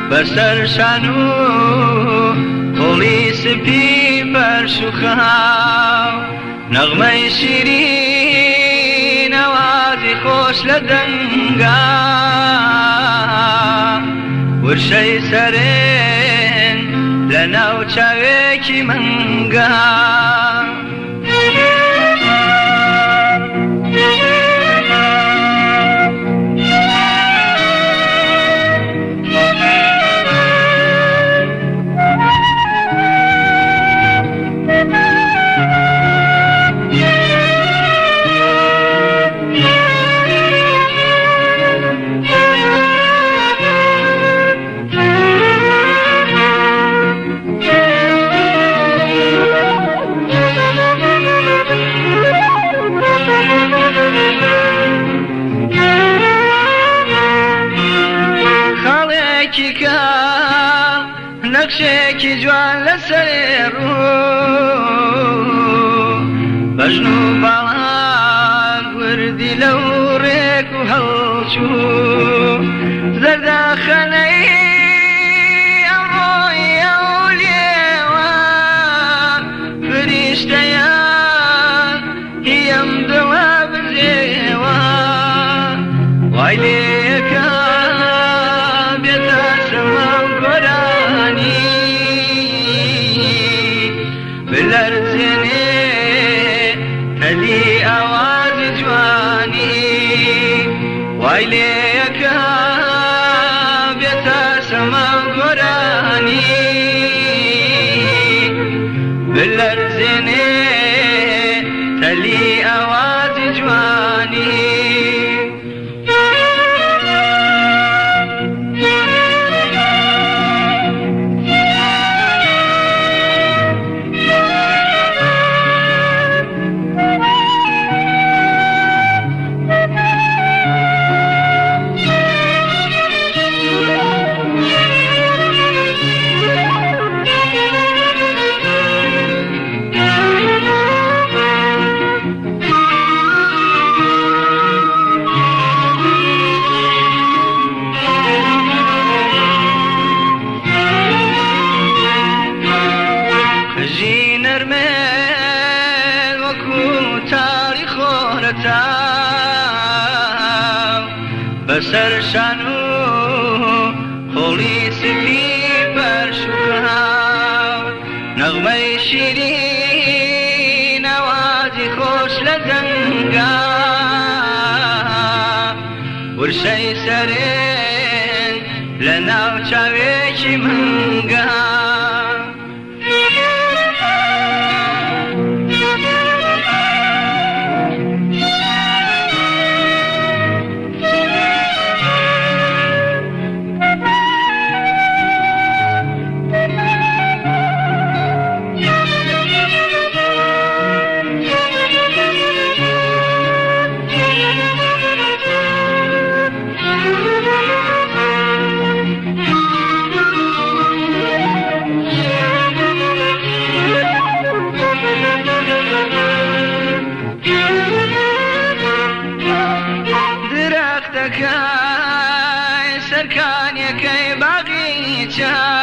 بەسەر شان و هۆڵی سپی بەرش و خاو نەغمەی شیرین ئەوازی خۆش لە دەنگا ورشەی سەرێن لە ناو چاوێکی مەنگا نەخشێکی جوان لەسەر ڕوو بەژن و باڵان وردی لەو ڕێک و هەڵچوو زەردەخەنەی ئەڕۆی ئەو لێوە فریشتەیان هیم دڵە بزێوە وای لێکە بێتە سەما و گۆرانی بلەرزێنێ هەلی ئاوازی جوانی وای لێکە بێتە سەما و گۆرانی بلەرزێنێ هەلی ئاوازی جوانی بەسەر شان و هۆڵی سپی بەرش و خاو نەغمەی شیرین ئەوازی خۆش لە دەنگا ورشەی سەرێن لە ناو چاوێکی مەنگا سەرکانیەکەی باغی چا